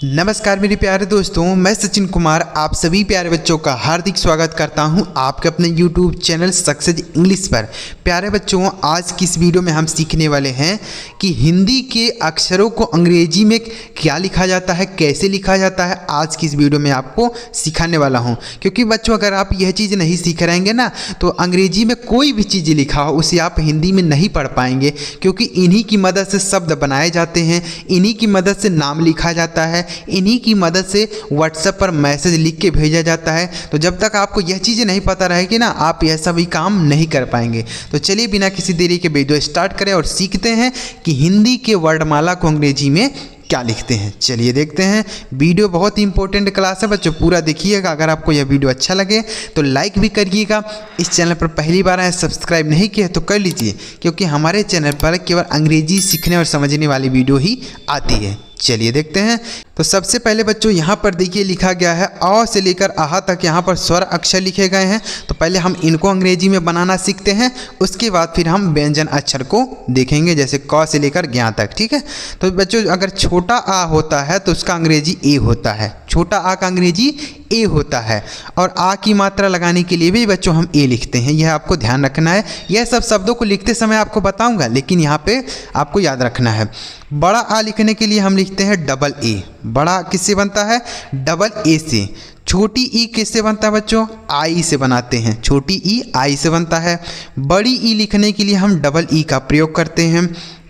नमस्कार मेरे प्यारे दोस्तों, मैं सचिन कुमार आप सभी प्यारे बच्चों का हार्दिक स्वागत करता हूं आपके अपने YouTube चैनल सक्सेस इंग्लिश पर। प्यारे बच्चों, आज की इस वीडियो में हम सीखने वाले हैं कि हिंदी के अक्षरों को अंग्रेजी में क्या लिखा जाता है, कैसे लिखा जाता है। आज की इस वीडियो में आपको सिखाने वाला हूँ, क्योंकि बच्चों अगर आप यह चीज़ नहीं सीख रहेंगे ना तो अंग्रेजी में कोई भी चीज़ लिखा हो उसे आप हिंदी में नहीं पढ़ पाएंगे, क्योंकि इन्हीं की मदद से शब्द बनाए जाते हैं, इन्हीं की मदद से नाम लिखा जाता है, इन्हीं की मदद से व्हाट्सएप पर मैसेज लिख के भेजा जाता है। तो जब तक आपको यह चीज़ें नहीं पता रहेगी ना, आप यह सभी काम नहीं कर पाएंगे। तो चलिए बिना किसी देरी के वीडियो स्टार्ट करें और सीखते हैं कि हिंदी के वर्णमाला को अंग्रेजी में क्या लिखते हैं। चलिए देखते हैं। वीडियो बहुत ही इंपॉर्टेंट क्लास है बच्चों, पूरा देखिएगा। अगर आपको यह वीडियो अच्छा लगे तो लाइक भी करिएगा। इस चैनल पर पहली बार आए, सब्सक्राइब नहीं किया तो कर लीजिए, क्योंकि हमारे चैनल पर केवल अंग्रेजी सीखने और समझने वाली वीडियो ही आती है। चलिए देखते हैं। तो सबसे पहले बच्चों यहाँ पर देखिए लिखा गया है अ से लेकर आह तक, यहाँ पर स्वर अक्षर लिखे गए हैं। तो पहले हम इनको अंग्रेजी में बनाना सीखते हैं, उसके बाद फिर हम व्यंजन अक्षर को देखेंगे, जैसे क से लेकर ज्ञ तक। ठीक है। तो बच्चों अगर छोटा आ होता है तो उसका अंग्रेजी ए होता है, छोटा आ का अंग्रेजी ए होता है। और आ की मात्रा लगाने के लिए भी बच्चों हम ए लिखते हैं, यह आपको ध्यान रखना है। यह सब शब्दों को लिखते समय आपको बताऊंगा, लेकिन यहाँ पे आपको याद रखना है। बड़ा आ लिखने के लिए हम लिखते हैं डबल ए। बड़ा किससे बनता है? डबल ए से। छोटी ई किससे बनता है बच्चों? आई से बनाते हैं, छोटी ई आई से बनता है। बड़ी ई लिखने के लिए हम डबल ई का प्रयोग करते हैं।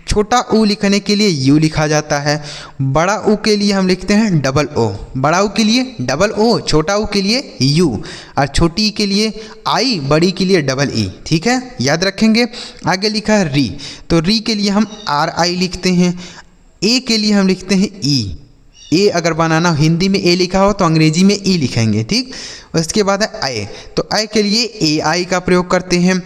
छोटा ऊ लिखने के लिए यू लिखा जाता है। बड़ा ऊ के लिए हम लिखते हैं डबल ओ। बड़ा ऊ के लिए डबल ओ, छोटा ऊ के लिए यू, और छोटी ई के लिए आई, बड़ी के लिए डबल ई। ठीक है, याद रखेंगे। आगे लिखा है री, तो री के लिए हम आर आई लिखते हैं। ए के लिए हम लिखते हैं ई। ए अगर बनाना हिंदी में ए लिखा हो तो अंग्रेजी में ई लिखेंगे। ठीक। उसके बाद है आई, तो आई के लिए ए आई का प्रयोग करते हैं।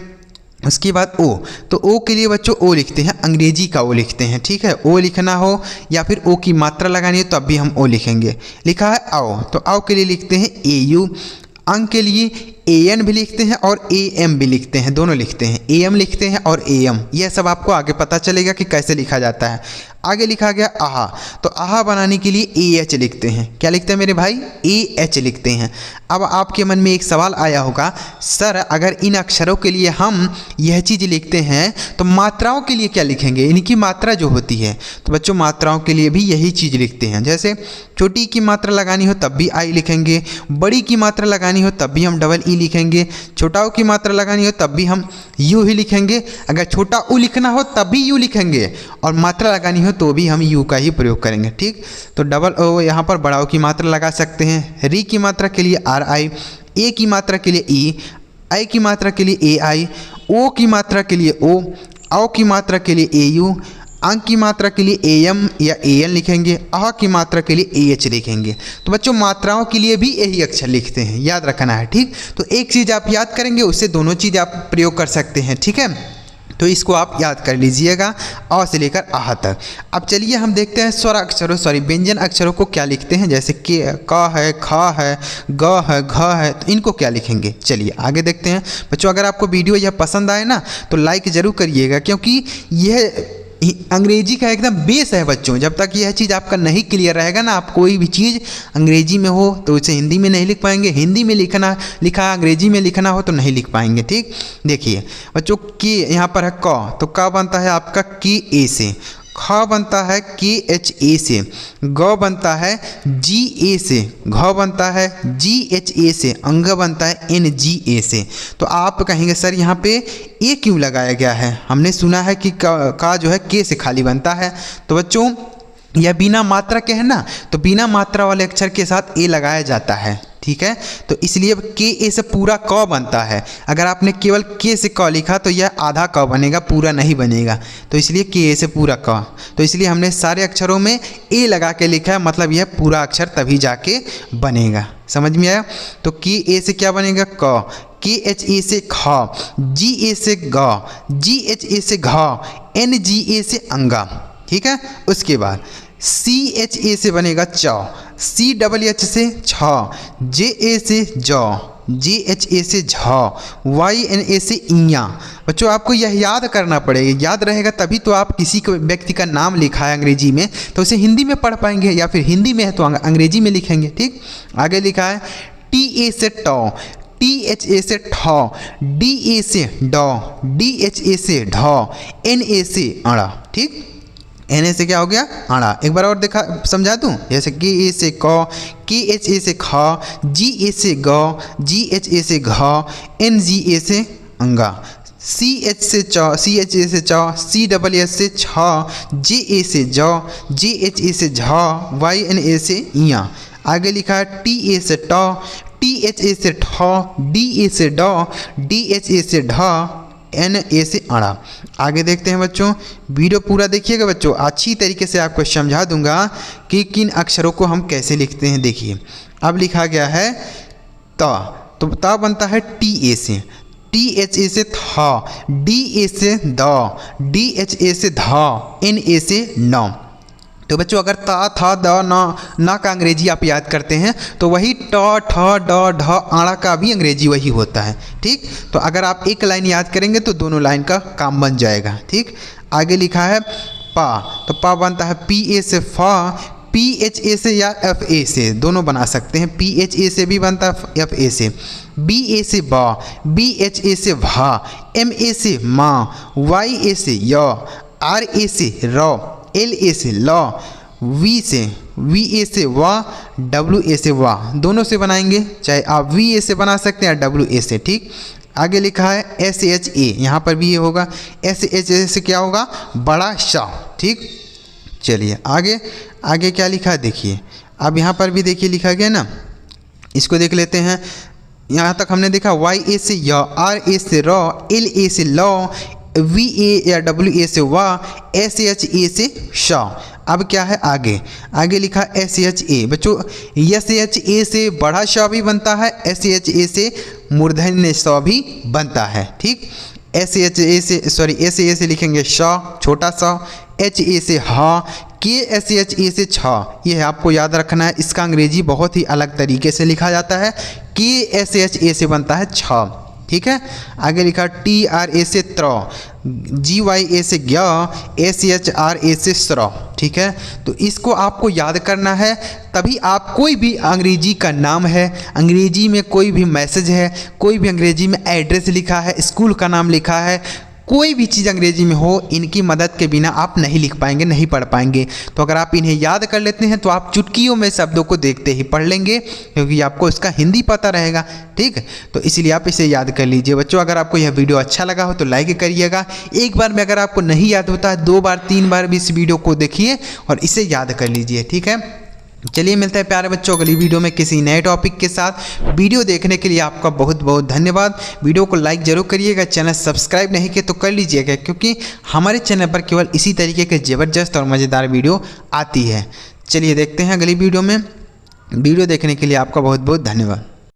उसके बाद ओ, तो ओ के लिए बच्चों ओ लिखते हैं, अंग्रेजी का ओ लिखते हैं। ठीक है, ओ लिखना हो या फिर ओ की मात्रा लगानी है तो अब भी हम ओ लिखेंगे। लिखा है आओ, तो आओ के लिए लिखते हैं ए यू। अंग के लिए ए एन भी लिखते हैं और ए एम भी लिखते हैं, दोनों लिखते हैं। ए एम लिखते हैं और ए एम, यह सब आपको आगे पता चलेगा कि कैसे लिखा जाता है। आगे लिखा गया आहा, तो आहा बनाने के लिए ए एच लिखते हैं। क्या लिखते हैं मेरे भाई? ए एच लिखते हैं। अब आपके मन में एक सवाल आया होगा, सर अगर इन अक्षरों के लिए हम यह चीज़ लिखते हैं तो मात्राओं के लिए क्या लिखेंगे? इनकी मात्रा जो होती है, तो बच्चों मात्राओं के लिए भी यही चीज़ लिखते हैं। जैसे छोटी की मात्रा लगानी हो तब भी आई लिखेंगे, बड़ी की मात्रा लगानी हो तब भी हम डबल ई लिखेंगे, छोटा की मात्रा लगानी हो तब भी हम यू ही लिखेंगे। अगर छोटा उ लिखना हो तब भी यू लिखेंगे, और मात्रा लगानी हो तो भी हम यू का ही प्रयोग करेंगे। ठीक। तो डबल ओ यहाँ पर बड़ाओं की मात्रा लगा सकते हैं। री की मात्रा के लिए आर आई, ए की मात्रा के लिए ई, आई की मात्रा के लिए ए आई, ओ की मात्रा के लिए ओ, औ की मात्रा के लिए ए यू, अंक की मात्रा के लिए ए एम या ए एन लिखेंगे, आह की मात्रा के लिए ए एच लिखेंगे। तो बच्चों मात्राओं के लिए भी यही अक्षर लिखते हैं, याद रखना है। ठीक। तो एक चीज़ आप याद करेंगे उससे दोनों चीज़ आप प्रयोग कर सकते हैं। ठीक है, तो इसको आप याद कर लीजिएगा, अ से लेकर आह तक। अब चलिए हम देखते हैं स्वर अक्षरों व्यंजन अक्षरों को क्या लिखते हैं। जैसे के, क है, ख है, ग है, घ है, तो इनको क्या लिखेंगे। चलिए आगे देखते हैं। बच्चों अगर आपको वीडियो यह पसंद आए ना तो लाइक ज़रूर करिएगा, क्योंकि यह अंग्रेजी का एकदम बेस है बच्चों। जब तक यह चीज़ आपका नहीं क्लियर रहेगा ना, आप कोई भी चीज़ अंग्रेजी में हो तो उसे हिंदी में नहीं लिख पाएंगे, हिंदी में लिखा अंग्रेजी में लिखना हो तो नहीं लिख पाएंगे। ठीक। देखिए बच्चों, के यहाँ पर है क, तो क बनता है आपका के ए से, ख बनता है के एच ए से, ग बनता है जी ए से, घ बनता है जी एच ए से, अंग बनता है एन जी ए से। तो आप कहेंगे सर यहाँ पे ए क्यों लगाया गया है? हमने सुना है कि का जो है के से खाली बनता है। तो बच्चों यह बिना मात्रा के है ना, तो बिना मात्रा वाले अक्षर के साथ ए लगाया जाता है। ठीक है, तो इसलिए के ए से पूरा क बनता है। अगर आपने केवल के से क लिखा तो यह आधा क बनेगा, पूरा नहीं बनेगा। तो इसलिए के ए से पूरा क, तो इसलिए हमने सारे अक्षरों में ए लगा के लिखा है, मतलब यह पूरा अक्षर तभी जाके बनेगा। समझ में आया? तो के ए से क्या बनेगा? क, के एच ए से ख, जी ए से ग, जी एच ए से घ, एन जी ए से अंगा। ठीक है। उसके बाद सी एच ए से बनेगा च, सी डबल एच से छ, जे ए से ज, JHA से झ, YNA से इया। बच्चों आपको यह याद करना पड़ेगा, याद रहेगा तभी तो आप किसी को व्यक्ति का नाम लिखा है अंग्रेजी में तो उसे हिंदी में पढ़ पाएंगे, या फिर हिंदी में है तो अंग्रेजी में लिखेंगे। ठीक, आगे लिखा है TA से ट, THA से ठ, DA से ड, DHA से ढ, NA से अड़ा। ठीक, NA से क्या हो गया अड़ा। एक बार और देखा समझा दूँ, जैसे KA से क, KHA से ख, GA से ग, GHA से घ, NGA से अंगा, CH से च, CHA से च, CSS से छ, JA से ज, JHA से झ, YNA से इया। आगे लिखा है TA से ट, THA से ठ, DA से ड, DHA से ढ, NA से अड़ा। आगे देखते हैं बच्चों, वीडियो पूरा देखिएगा बच्चों, अच्छी तरीके से आपको समझा दूंगा कि किन अक्षरों को हम कैसे लिखते हैं। देखिए अब लिखा गया है त, तो त बनता है TA से, THA से थ, DA से द, DHA से ध, NA से न। तो बच्चों अगर ता था द ना का अंग्रेजी आप याद करते हैं तो वही ट ठ ड ढ आड़ा का भी अंग्रेजी वही होता है। ठीक, तो अगर आप एक लाइन याद करेंगे तो दोनों लाइन का काम बन जाएगा। ठीक, आगे लिखा है पा, तो पा बनता है PA से फ, PHA से या FA से, दोनों बना सकते हैं, PHA से भी बनता है FA से, BA से ब, BHA से भा, MA से माँ, YA से य, RA से र, LA से ल, V से VA से वा, WA से वाह, दोनों से बनाएंगे, चाहे आप VA से बना सकते हैं या WA से। ठीक, आगे लिखा है SHA, यहाँ पर भी ये होगा, SHA से क्या होगा बड़ा श। ठीक, चलिए आगे क्या लिखा है देखिए, अब यहाँ पर भी देखिए लिखा गया ना, इसको देख लेते हैं। यहाँ तक हमने देखा YA से य, RA से र, LA से ल, VA या WA से वाह, SHA से श। अब क्या है आगे लिखा SHA। बच्चों SHA से बड़ा श भी बनता है, SHA से मूर्धन्य श भी बनता है। ठीक, SHA से लिखेंगे श छोटा सा, HA से ह, KSHA से छ। यह आपको याद रखना है, इसका अंग्रेजी बहुत ही अलग तरीके से लिखा जाता है, KSHA से बनता है छ। ठीक है, आगे लिखा TRA से त्र, GYA से ज्ञ, SHRA से स्र। ठीक है, तो इसको आपको याद करना है, तभी आप कोई भी अंग्रेजी का नाम है, अंग्रेजी में कोई भी मैसेज है, कोई भी अंग्रेजी में एड्रेस लिखा है, स्कूल का नाम लिखा है, कोई भी चीज़ अंग्रेजी में हो, इनकी मदद के बिना आप नहीं लिख पाएंगे, नहीं पढ़ पाएंगे। तो अगर आप इन्हें याद कर लेते हैं तो आप चुटकियों में शब्दों को देखते ही पढ़ लेंगे, क्योंकि आपको इसका हिंदी पता रहेगा। ठीक है, तो इसीलिए आप इसे याद कर लीजिए। बच्चों अगर आपको यह वीडियो अच्छा लगा हो तो लाइक करिएगा। एक बार में अगर आपको नहीं याद होता है 2 बार 3 बार भी इस वीडियो को देखिए और इसे याद कर लीजिए। ठीक है, चलिए मिलते हैं प्यारे बच्चों अगली वीडियो में किसी नए टॉपिक के साथ। वीडियो देखने के लिए आपका बहुत बहुत धन्यवाद। वीडियो को लाइक जरूर करिएगा, चैनल सब्सक्राइब नहीं किया तो कर लीजिएगा, क्योंकि हमारे चैनल पर केवल इसी तरीके के ज़बरदस्त और मज़ेदार वीडियो आती है। चलिए देखते हैं अगली वीडियो में। वीडियो देखने के लिए आपका बहुत बहुत धन्यवाद।